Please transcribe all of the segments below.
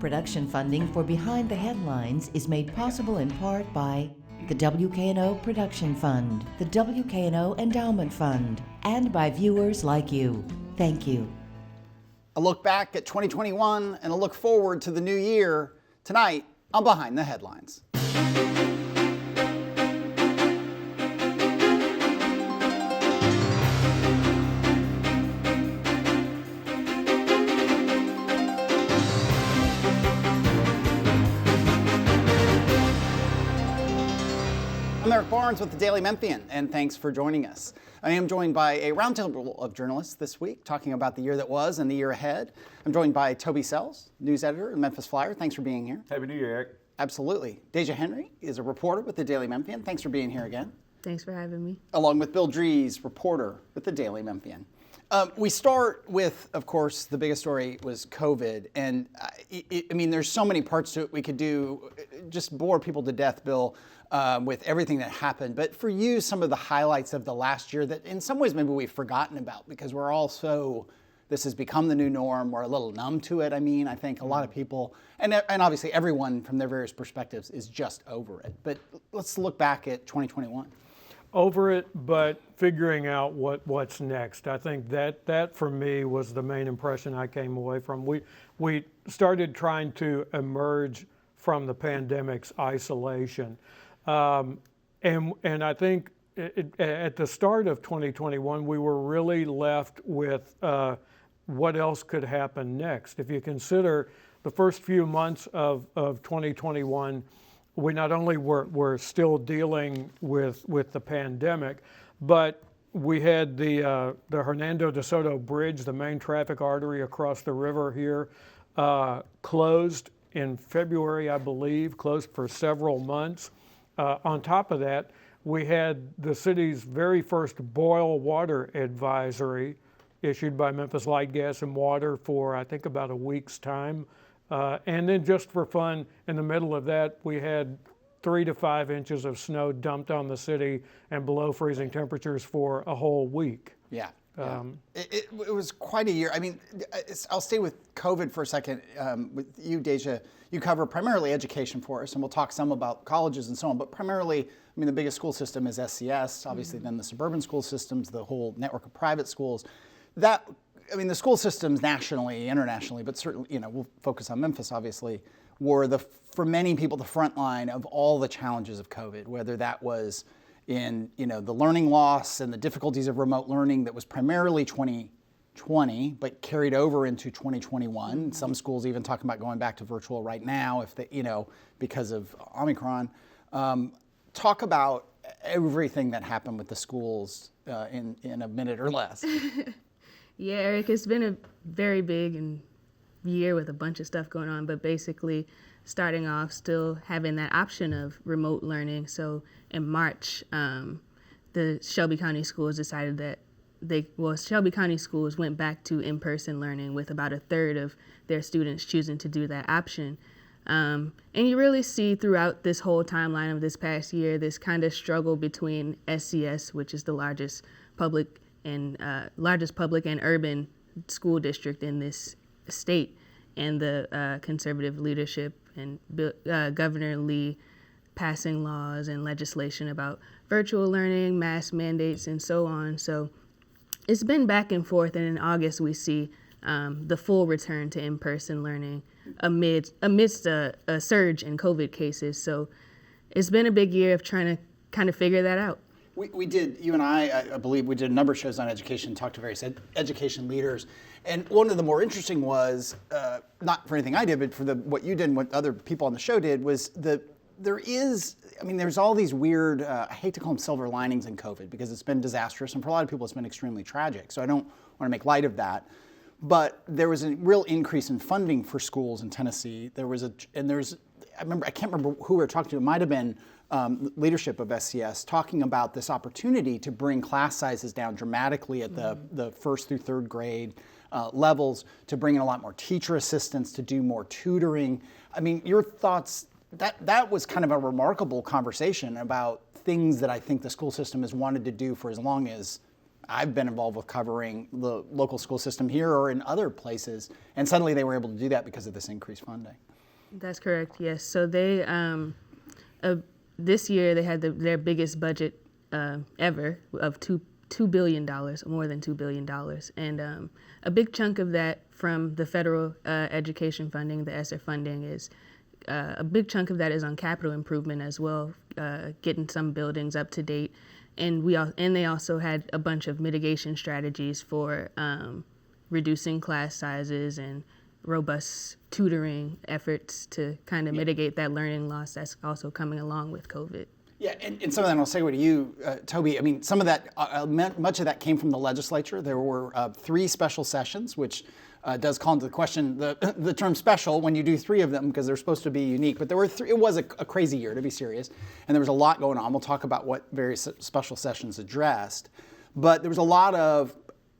Production funding for Behind the Headlines is made possible in part by the WKNO Production Fund, the WKNO Endowment Fund, and by viewers like you. Thank you. A look back at 2021 and a look forward to the new year tonight on Behind the Headlines. I'm Eric Barnes with the Daily Memphian, and thanks for joining us. I am joined by a roundtable of journalists this week talking about the year that was and the year ahead. I'm joined by Toby Sells, news editor at Memphis Flyer. Thanks for being here. Happy New Year, Eric. Absolutely. Deja Henry is a reporter with the Daily Memphian. Thanks for being here again. Thanks for having me. Along with Bill Dries, reporter with the Daily Memphian. We start with, of course, the biggest story was COVID. And there's so many parts to it we could do, just bore people to death, Bill, with everything that happened. But for you, some of the highlights of the last year that in some ways maybe we've forgotten about because we're all so, this has become the new norm. We're a little numb to it. I think a lot of people, and obviously everyone from their various perspectives is just over it. But let's look back at 2021. Over it, but figuring out what's next. I think that for me was the main impression I came away from. We started trying to emerge from the pandemic's isolation. And I think at the start of 2021, we were really left with what else could happen next. If you consider the first few months of 2021, we not only were still dealing with the pandemic, but we had the Hernando de Soto Bridge, the main traffic artery across the river here, closed in February, I believe, closed for several months. On top of that, we had the city's very first boil water advisory issued by Memphis Light, Gas, and Water for, I think, about a week's time. And then just for fun, in the middle of that, we had 3 to 5 inches of snow dumped on the city and below freezing temperatures for a whole week. Yeah. It was quite a year. I'll stay with COVID for a second. With you, Deja, you cover primarily education for us, and we'll talk some about colleges and so on, but primarily, the biggest school system is SCS, obviously then the suburban school systems, the whole network of private schools. The school systems nationally, internationally, but certainly, we'll focus on Memphis, obviously, were for many people, the front line of all the challenges of COVID, whether that was in, the learning loss and the difficulties of remote learning that was primarily 2020, but carried over into 2021. Some schools even talking about going back to virtual right now, if they, because of Omicron. Talk about everything that happened with the schools in a minute or less. Yeah, Eric, it's been a very big year with a bunch of stuff going on, but basically starting off still having that option of remote learning. So in March, the Shelby County schools decided that Shelby County schools went back to in-person learning with about a third of their students choosing to do that option. And you really see throughout this whole timeline of this past year, this kind of struggle between SCS, which is the largest public and urban school district in this state, and the conservative leadership and Governor Lee passing laws and legislation about virtual learning, mask mandates, and so on. So it's been back and forth, and in August we see the full return to in-person learning amidst a surge in COVID cases. So it's been a big year of trying to kind of figure that out. We did, you and I believe we did a number of shows on education, talked to various education leaders. And one of the more interesting was, not for anything I did, but for what you did and what other people on the show did, was there's all these weird, I hate to call them silver linings in COVID because it's been disastrous. And for a lot of people, it's been extremely tragic. So I don't want to make light of that. But there was a real increase in funding for schools in Tennessee. I can't remember who we were talking to. It might have been leadership of SCS talking about this opportunity to bring class sizes down dramatically at the first through third grade levels, to bring in a lot more teacher assistants, to do more tutoring. Your thoughts, that was kind of a remarkable conversation about things that I think the school system has wanted to do for as long as I've been involved with covering the local school system here or in other places, and suddenly they were able to do that because of this increased funding. That's correct. Yes. So they this year they had their biggest budget ever of $2 billion, more than $2 billion, and a big chunk of that from the federal education funding, the ESSER funding, is a big chunk of that is on capital improvement as well, getting some buildings up to date, and they also had a bunch of mitigation strategies for reducing class sizes and robust tutoring efforts to kind of mitigate that learning loss that's also coming along with COVID. Yeah, and some of that, and I'll segue to you, Toby. I mean, some of that, much of that came from the legislature. There were 3 special sessions, which does call into the question the term special when you do 3 of them, because they're supposed to be unique. But there were 3. It was a crazy year, to be serious, and there was a lot going on. We'll talk about what various special sessions addressed, but there was a lot of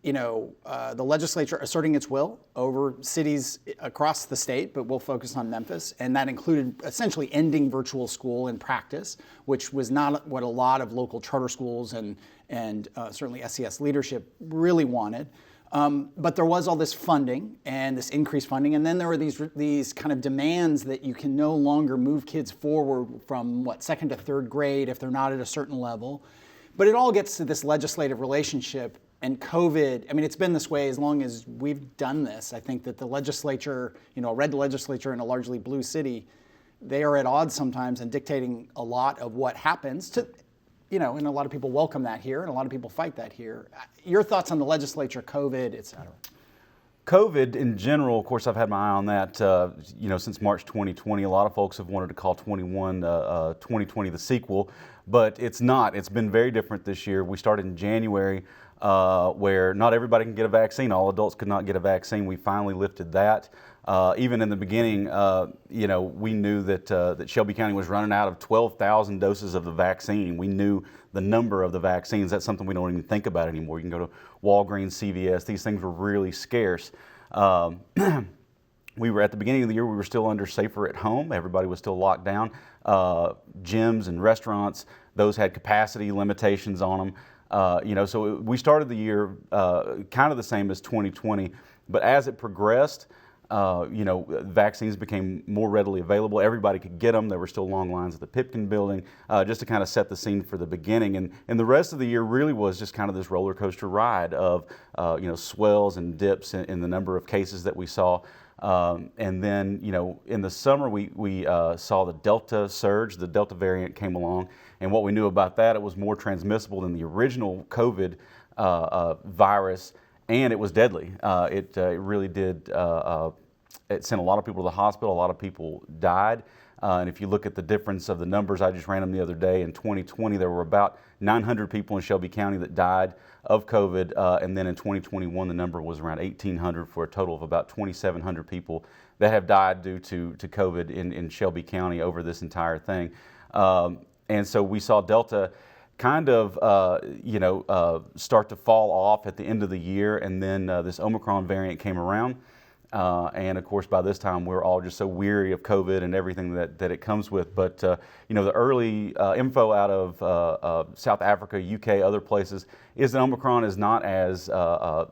the legislature asserting its will over cities across the state, but we'll focus on Memphis. And that included essentially ending virtual school in practice, which was not what a lot of local charter schools and certainly SES leadership really wanted. But there was all this funding and this increased funding. And then there were these kind of demands that you can no longer move kids forward from 2nd to 3rd grade if they're not at a certain level. But it all gets to this legislative relationship. And COVID, I mean, it's been this way as long as we've done this. I think that the legislature, a red legislature in a largely blue city, they are at odds sometimes and dictating a lot of what happens to, and a lot of people welcome that here and a lot of people fight that here. Your thoughts on the legislature, COVID, et cetera? COVID in general, of course, I've had my eye on that, since March 2020. A lot of folks have wanted to call 2020 the sequel, but it's not. It's been very different this year. We started in January, where not everybody can get a vaccine. All adults could not get a vaccine. We finally lifted that. Even in the beginning, we knew that Shelby County was running out of 12,000 doses of the vaccine. We knew the number of the vaccines. That's something we don't even think about anymore. You can go to Walgreens, CVS. These things were really scarce. We were at the beginning of the year, we were still under safer at home. Everybody was still locked down. Gyms and restaurants, those had capacity limitations on them. So we started the year kind of the same as 2020, but as it progressed, vaccines became more readily available. Everybody could get them. There were still long lines at the Pipkin building, just to kind of set the scene for the beginning. And the rest of the year really was just kind of this roller coaster ride of, swells and dips in the number of cases that we saw. And then, in the summer, we saw the Delta surge. The Delta variant came along. And what we knew about that, it was more transmissible than the original COVID virus, and it was deadly. It really did, it sent a lot of people to the hospital. A lot of people died. And if you look at the difference of the numbers, I just ran them the other day. In 2020, there were about 900 people in Shelby County that died of COVID. And then in 2021, the number was around 1,800 for a total of about 2,700 people that have died due to COVID in Shelby County over this entire thing. And so we saw Delta kind of, start to fall off at the end of the year. And then this Omicron variant came around. And of course, by this time, we're all just so weary of COVID and everything that it comes with. But, the early info out of South Africa, UK, other places, is that Omicron is not as,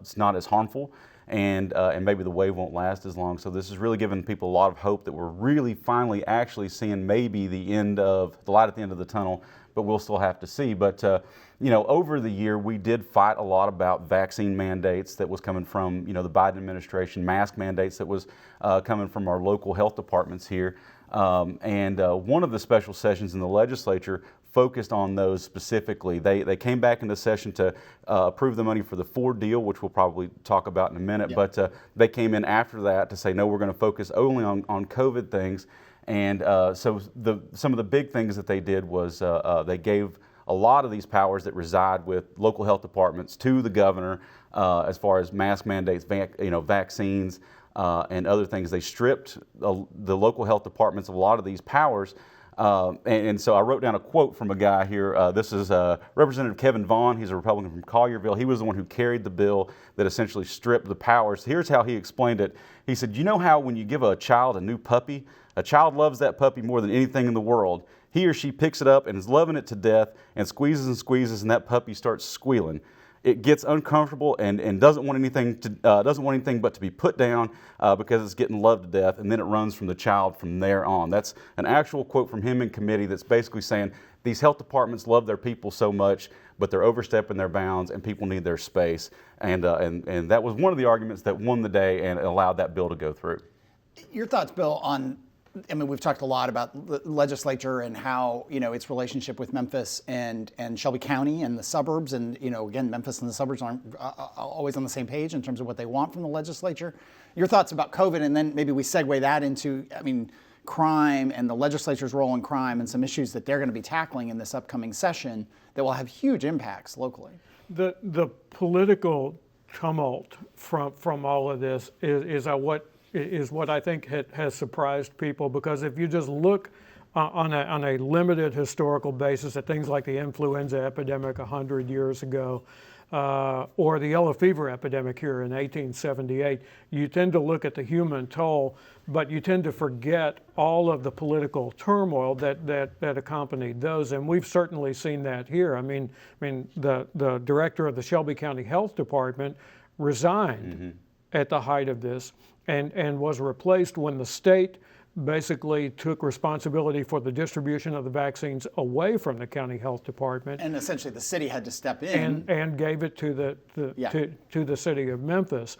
it's not as harmful. And maybe the wave won't last as long. So this has really given people a lot of hope that we're really finally actually seeing maybe the light at the end of the tunnel, but we'll still have to see. But, over the year, we did fight a lot about vaccine mandates that was coming from, the Biden administration, mask mandates that was coming from our local health departments here. And one of the special sessions in the legislature focused on those specifically. They came back into session to approve the money for the Ford deal, which we'll probably talk about in a minute, but they came in after that to say, no, we're going to focus only on COVID things. And so some of the big things that they did was they gave a lot of these powers that reside with local health departments to the governor as far as mask mandates, vaccines, and other things. They stripped the local health departments of a lot of these powers. And so I wrote down a quote from a guy here. This is Representative Kevin Vaughn. He's a Republican from Collierville. He was the one who carried the bill that essentially stripped the powers. Here's how he explained it. He said, you know how when you give a child a new puppy, a child loves that puppy more than anything in the world. He or she picks it up and is loving it to death and squeezes, and that puppy starts squealing. it gets uncomfortable and doesn't want anything but to be put down because it's getting loved to death, and then it runs from the child from there on. That's an actual quote from him in committee that's basically saying these health departments love their people so much, but they're overstepping their bounds, and people need their space. And that was one of the arguments that won the day and allowed that bill to go through. Your thoughts, Bill, on, I mean, we've talked a lot about the legislature and how, its relationship with Memphis and Shelby County and the suburbs. And, again, Memphis and the suburbs aren't always on the same page in terms of what they want from the legislature. Your thoughts about COVID, and then maybe we segue that into, crime and the legislature's role in crime and some issues that they're going to be tackling in this upcoming session that will have huge impacts locally. The political tumult from all of this is what I think has surprised people, because if you just look on a limited historical basis at things like the influenza epidemic 100 years ago, or the yellow fever epidemic here in 1878, you tend to look at the human toll, but you tend to forget all of the political turmoil that accompanied those, and we've certainly seen that here. I mean, the director of the Shelby County Health Department resigned at the height of this, and was replaced when the state basically took responsibility for the distribution of the vaccines away from the county health department. And essentially the city had to step in. And gave it to the city of Memphis.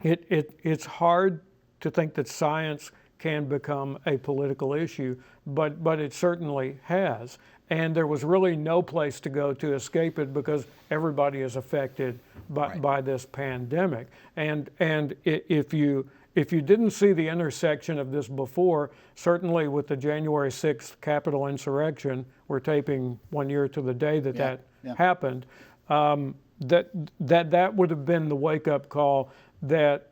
It's hard to think that science can become a political issue, but it certainly has. And there was really no place to go to escape it, because everybody is affected by this pandemic. And if you didn't see the intersection of this before, certainly with the January 6th Capitol insurrection, we're taping 1 year to the day that happened, that would have been the wake-up call that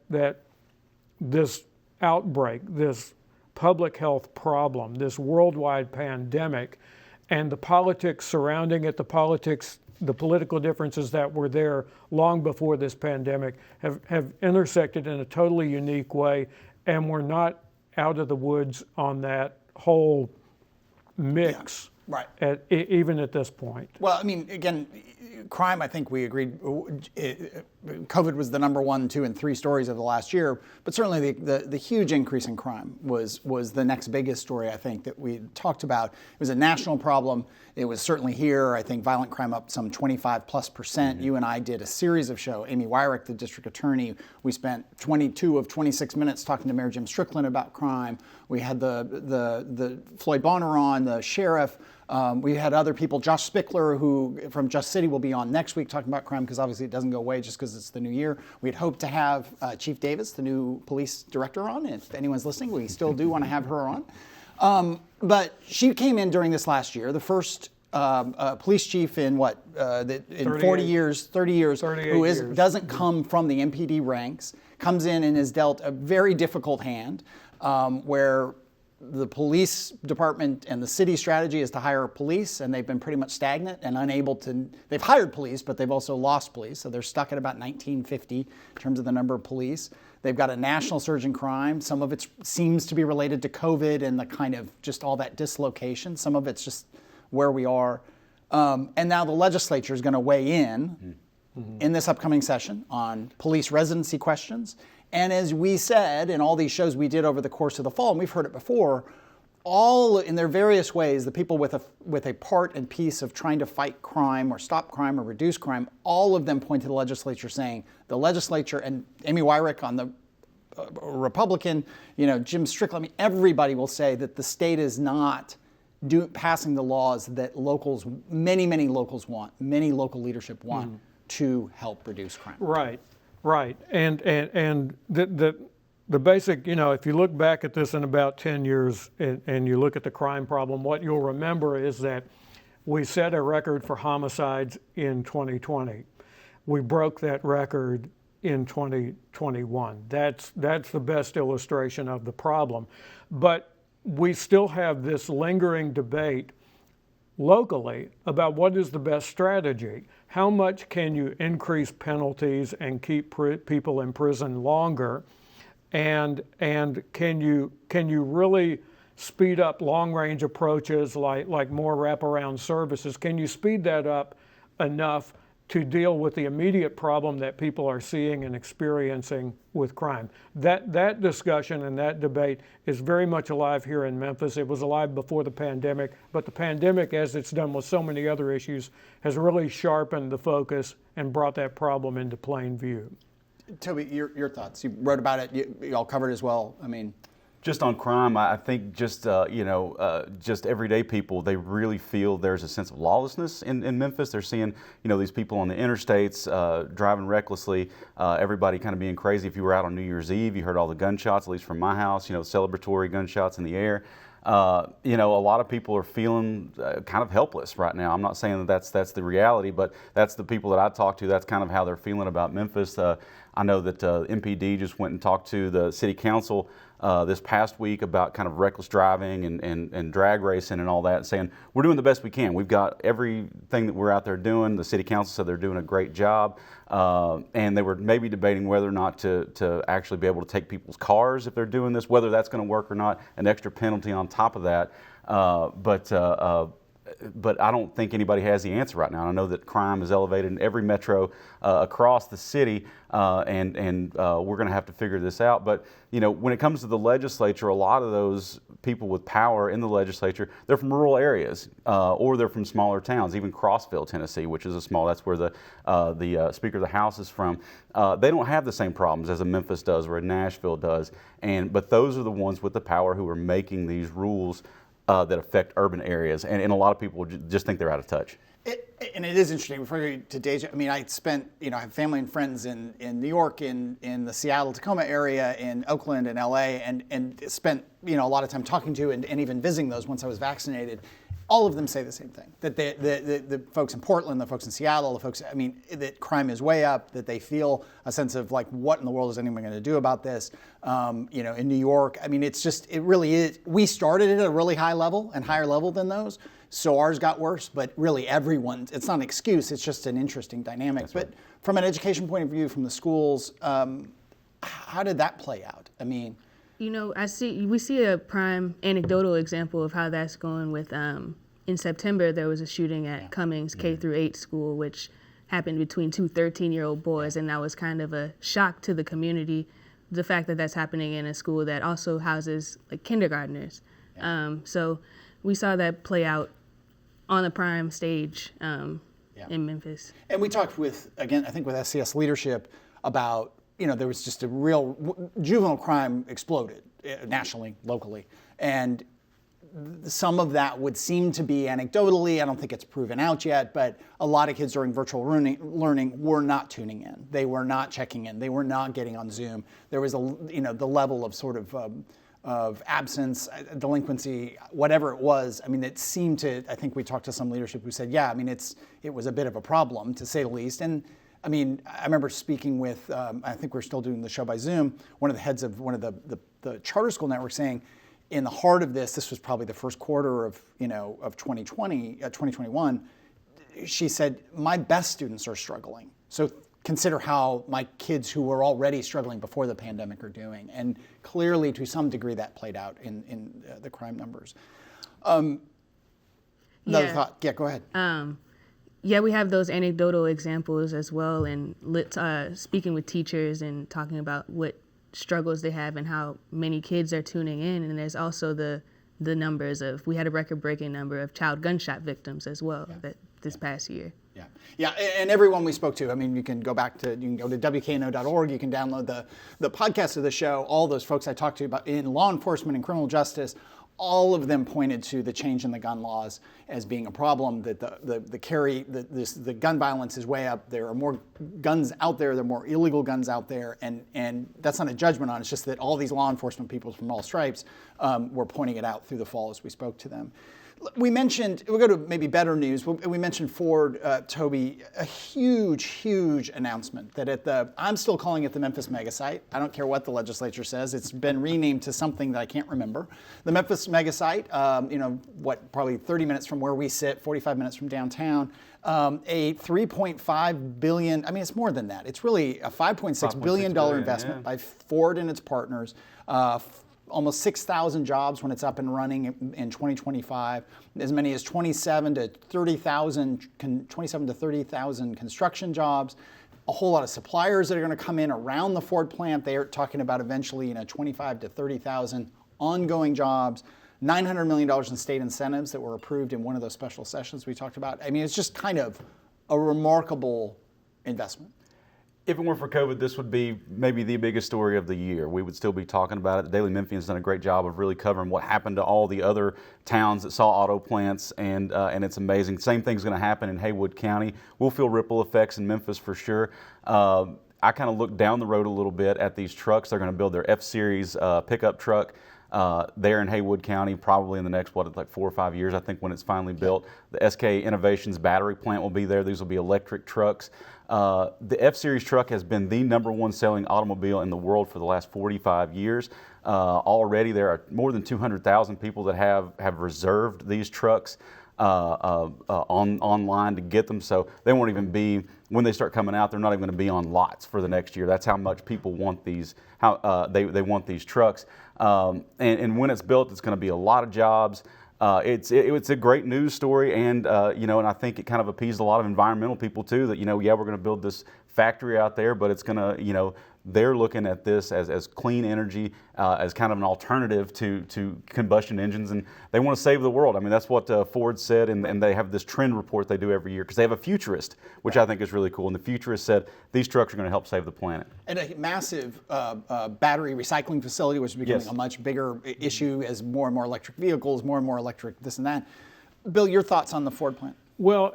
this outbreak, this public health problem, this worldwide pandemic, and the politics surrounding it, the political differences that were there long before this pandemic have intersected in a totally unique way, and we're not out of the woods on that whole mix, even at this point. Well, I mean, again, crime, I think we agreed, COVID was the number 1, 2, and 3 stories of the last year, but certainly the huge increase in crime was the next biggest story, I think, that we talked about. It was a national problem. It was certainly here. I think violent crime up some 25+%. You and I did a series of shows. Amy Wyrick, the district attorney, we spent 22 of 26 minutes talking to Mayor Jim Strickland about crime. We had the Floyd Bonner on, the sheriff. We had other people, Josh Spickler, who from Just City will be on next week talking about crime, because obviously it doesn't go away just because it's the new year. We had hoped to have Chief Davis, the new police director, on. If anyone's listening, we still do want to have her on. But she came in during this last year, the first police chief in 30 years, who doesn't come from the MPD ranks, comes in and is dealt a very difficult hand, where the police department and the city strategy is to hire police, and they've been pretty much stagnant and unable to. They've hired police, but they've also lost police, so they're stuck at about 1950 in terms of the number of police. They've got a national surge in crime. Some of it seems to be related to COVID and the kind of just all that dislocation. Some of it's just where we are. And now the legislature is going to weigh in this upcoming session on police residency questions. And as we said in all these shows we did over the course of the fall, and we've heard it before, all in their various ways, the people with a part and piece of trying to fight crime or stop crime or reduce crime, all of them point to the legislature saying, the legislature, and Amy Wyrick on the Republican, Jim Strickland, I mean, everybody will say that the state is not passing the laws that many locals want, many local leadership want to help reduce crime. Right, and the basic, if you look back at this in about 10 years and you look at the crime problem, what you'll remember is that we set a record for homicides in 2020. We broke that record in 2021. That's the best illustration of the problem. But we still have this lingering debate locally about what is the best strategy. How much can you increase penalties and keep people in prison longer? And can you really speed up long-range approaches like more wraparound services? Can you speed that up enough to deal with the immediate problem that people are seeing and experiencing with crime. That discussion and that debate is very much alive here in Memphis. It was alive before the pandemic, but the pandemic, as it's done with so many other issues, has really sharpened the focus and brought that problem into plain view. Toby, your thoughts? You wrote about it. You all covered as well. I mean, just on crime, I think just just everyday people, they really feel there's a sense of lawlessness in Memphis. They're seeing these people on the interstates driving recklessly, everybody kind of being crazy. If you were out on New Year's Eve, you heard all the gunshots, at least from my house, celebratory gunshots in the air. A lot of people are feeling kind of helpless right now. I'm not saying that that's the reality, but that's the people that I talk to. That's kind of how they're feeling about Memphis. I know that MPD just went and talked to the city council this past week about kind of reckless driving and drag racing and all that, saying we're doing the best we can. We've got everything that we're out there doing. The city council said they're doing a great job, and they were maybe debating whether or not to actually be able to take people's cars if they're doing this, whether that's going to work or not, an extra penalty on top of that. But I don't think anybody has the answer right now. I know that crime is elevated in every metro across the city, and we're going to have to figure this out. But when it comes to the legislature, a lot of those people with power in the legislature, they're from rural areas, or they're from smaller towns. Even Crossville, Tennessee, which is that's where the Speaker of the House is from. They don't have the same problems as a Memphis does or a Nashville does. But those are the ones with the power who are making these rules that affect urban areas, and a lot of people just think they're out of touch. And it is interesting. Before we get to Deja, I mean, I have family and friends in New York, in the Seattle, Tacoma area, in Oakland and LA, and spent a lot of time talking to and even visiting those once I was vaccinated. All of them say the same thing, that the folks in Portland, the folks in Seattle, that crime is way up, that they feel a sense of like, what in the world is anyone going to do about this? In New York, I mean, it really is. We started at a really high level and higher level than those, so ours got worse, but really it's not an excuse, it's just an interesting dynamic. That's but right. From an education point of view, from the schools, how did that play out? I mean, we see a prime anecdotal example of how that's going with, in September, there was a shooting at Cummings K-8 school, which happened between two 13-year-old boys, and that was kind of a shock to the community, the fact that that's happening in a school that also houses like kindergartners. So we saw that play out on the prime stage in Memphis. And we talked with SCS leadership about, there was just a real juvenile crime exploded nationally, locally. And some of that would seem to be anecdotally, I don't think it's proven out yet, but a lot of kids during virtual learning were not tuning in. They were not checking in. They were not getting on Zoom. There was the level of sort of absence, delinquency, whatever it was. I mean, it seemed to, I think we talked to some leadership who said, yeah, I mean, it was a bit of a problem, to say the least. And I mean, I remember speaking with, I think we're still doing the show by Zoom, one of the heads of one of the charter school networks saying, in the heart of this was probably the first quarter of 2021, she said, my best students are struggling. So consider how my kids who were already struggling before the pandemic are doing. And clearly, to some degree, that played out in the crime numbers. Another thought. Yeah, go ahead. Yeah, we have those anecdotal examples as well, and speaking with teachers and talking about what struggles they have and how many kids are tuning in. And there's also the numbers of, we had a record-breaking number of child gunshot victims as well this past year. Yeah, and everyone we spoke to, I mean, you can go to WKNO.org, you can download the podcast of the show, all those folks I talked to about in law enforcement and criminal justice, all of them pointed to the change in the gun laws as being a problem, that the gun violence is way up. There are more guns out there, there are more illegal guns out there, and that's not a judgment on it, it's just that all these law enforcement people from all stripes were pointing it out through the fall as we spoke to them. We mentioned, we'll go to maybe better news. We mentioned Ford, Toby, a huge announcement that I'm still calling it the Memphis Megasite. I don't care what the legislature says. It's been renamed to something that I can't remember. The Memphis Megasite, probably 30 minutes from where we sit, 45 minutes from downtown. A $3.5 billion, I mean, it's more than that. It's really a $5.6 billion investment by Ford and its partners. almost 6,000 jobs when it's up and running in 2025. As many as 27 to 30,000 construction jobs. A whole lot of suppliers that are going to come in around the Ford plant. They are talking about eventually 25 to 30,000 ongoing jobs. $900 million in state incentives that were approved in one of those special sessions we talked about. I mean, it's just kind of a remarkable investment. If it weren't for COVID, this would be maybe the biggest story of the year. We would still be talking about it. The Daily Memphian's done a great job of really covering what happened to all the other towns that saw auto plants, and it's amazing. Same thing's going to happen in Haywood County. We'll feel ripple effects in Memphis for sure. I kind of look down the road a little bit at these trucks. They're going to build their F-Series pickup truck there in Haywood County, probably in the next, 4 or 5 years, I think, when it's finally built. The SK Innovations battery plant will be there. These will be electric trucks. The F-Series truck has been the #1 selling automobile in the world for the last 45 years. Already there are more than 200,000 people that have reserved these trucks online to get them, so they won't even be, when they start coming out, they're not even going to be on lots for the next year. That's how much people want these, they want these trucks. And when it's built, it's going to be a lot of jobs. It's a great news story, and and I think it kind of appeased a lot of environmental people too. That we're going to build this factory out there, but it's going to they're looking at this as clean energy, as kind of an alternative to combustion engines, and they want to save the world. I mean, that's what Ford said, and they have this trend report they do every year because they have a futurist, which I think is really cool. And the futurist said these trucks are going to help save the planet. And a massive battery recycling facility, which is becoming a much bigger issue as more and more electric vehicles, more and more electric this and that. Bill, your thoughts on the Ford plant? Well,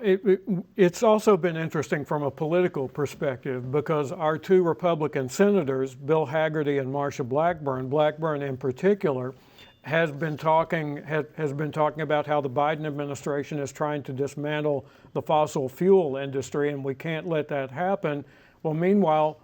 it's also been interesting from a political perspective because our 2 Republican senators, Bill Hagerty and Marsha Blackburn in particular, has been talking about how the Biden administration is trying to dismantle the fossil fuel industry, and we can't let that happen. Well, meanwhile,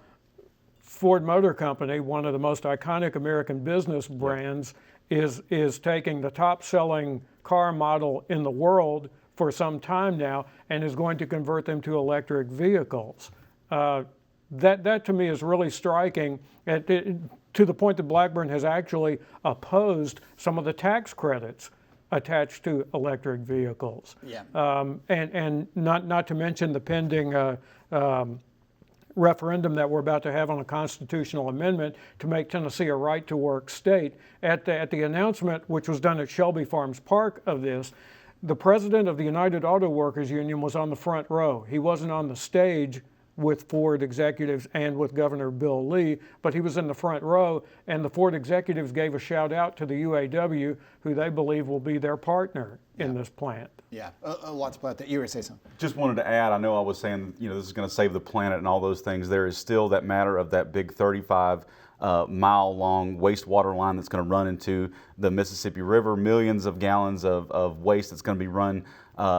Ford Motor Company, one of the most iconic American business brands, is taking the top-selling car model in the world for some time now and is going to convert them to electric vehicles. That to me is really striking, to the point that Blackburn has actually opposed some of the tax credits attached to electric vehicles. Yeah. And not to mention the pending referendum that we're about to have on a constitutional amendment to make Tennessee a right-to-work state. At the announcement, which was done at Shelby Farms Park of this, the president of the United Auto Workers Union was on the front row. He wasn't on the stage with Ford executives and with Governor Bill Lee, but he was in the front row, and the Ford executives gave a shout out to the UAW, who they believe will be their partner in this plant. Yeah, lots about that. You were going to say something. Just wanted to add, I know I was saying, this is going to save the planet and all those things. There is still that matter of that big 35-mile-long wastewater line that's going to run into the Mississippi River, millions of gallons of waste that's going to be run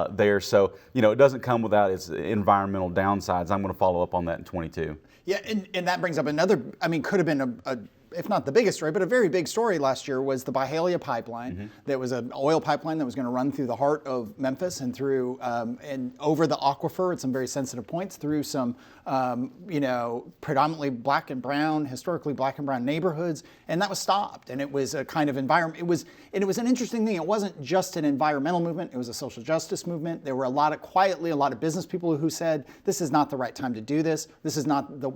there. So, it doesn't come without its environmental downsides. I'm going to follow up on that in 22. Yeah, and that brings up another, could have been if not the biggest story, but a very big story last year was the Byhalia pipeline. That was an oil pipeline that was going to run through the heart of Memphis and through and over the aquifer at some very sensitive points through some predominantly historically black and brown neighborhoods, and that was stopped. And it was a kind of environment. It was an interesting thing. It wasn't just an environmental movement. It was a social justice movement. There were a lot of business people who said this is not the right time to do this. This is not the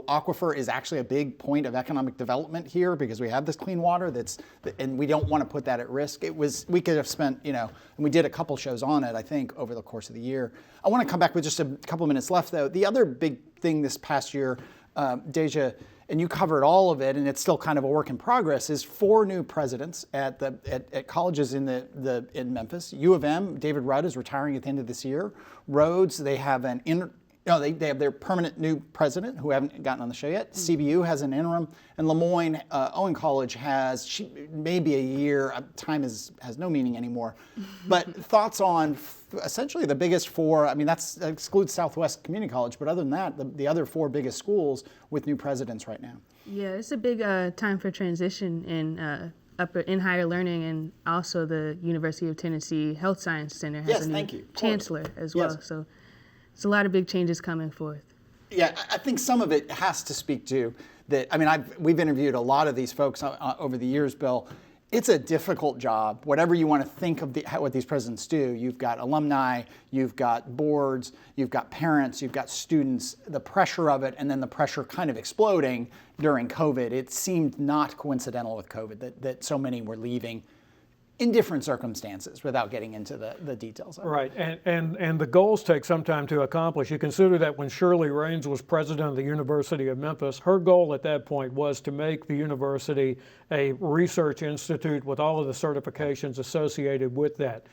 aquifer is actually a big point of economic development here because we have this clean water and we don't want to put that at risk. We could have spent, and we did a couple shows on it, I think, over the course of the year. I want to come back with just a couple of minutes left, though. The other big thing this past year, Deja, and you covered all of it, and it's still kind of a work in progress, is 4 new presidents at colleges in Memphis. U of M, David Rudd is retiring at the end of this year. Rhodes, they have they have their permanent new president who haven't gotten on the show yet. CBU has an interim, and Lemoyne Owen College has maybe a year. Time has no meaning anymore. But thoughts on essentially the biggest 4? That excludes Southwest Community College, but other than that, the other 4 biggest schools with new presidents right now. Yeah, it's a big time for transition in higher learning, and also the University of Tennessee Health Science Center has a new chancellor as well. Yes. So it's a lot of big changes coming forth. Yeah, I think some of it has to speak to that, I mean, we've interviewed a lot of these folks over the years, Bill. It's a difficult job, whatever you want to think of what these presidents do. You've got alumni, you've got boards, you've got parents, you've got students, the pressure of it, and then the pressure kind of exploding during COVID. It seemed not coincidental with COVID that so many were leaving in different circumstances without getting into the details of it. Right, and the goals take some time to accomplish. You consider that when Shirley Raines was president of the University of Memphis, her goal at that point was to make the university a research institute with all of the certifications associated with that.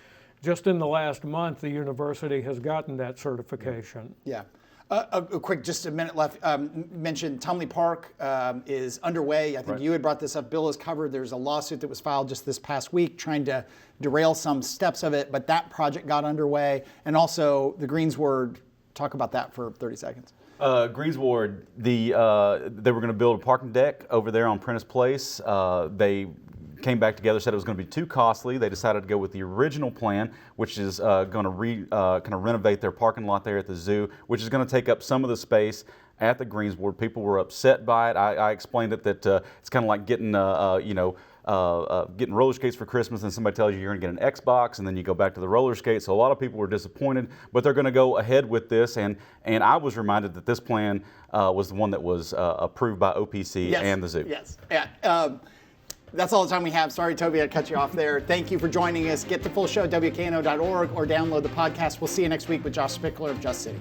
Just in the last month, the university has gotten that certification. Yeah. Just a minute left. Mentioned Tumley Park is underway. I think you had brought this up. Bill has covered. There's a lawsuit that was filed just this past week trying to derail some steps of it, but that project got underway. And also the Greensward, talk about that for 30 seconds. Greensward, they were going to build a parking deck over there on Prentice Place. They came back together, said it was going to be too costly. They decided to go with the original plan, which is going to kind of renovate their parking lot there at the zoo, which is going to take up some of the space at the Greensward. People were upset by it. I explained it that it's kind of like getting getting roller skates for Christmas and somebody tells you you're going to get an Xbox and then you go back to the roller skates. So a lot of people were disappointed, but they're going to go ahead with this. And I was reminded that this plan was the one that was approved by OPC and the zoo. Yes. Yeah. That's all the time we have. Sorry, Toby, I cut you off there. Thank you for joining us. Get the full show at WKNO.org or download the podcast. We'll see you next week with Josh Spickler of Just City.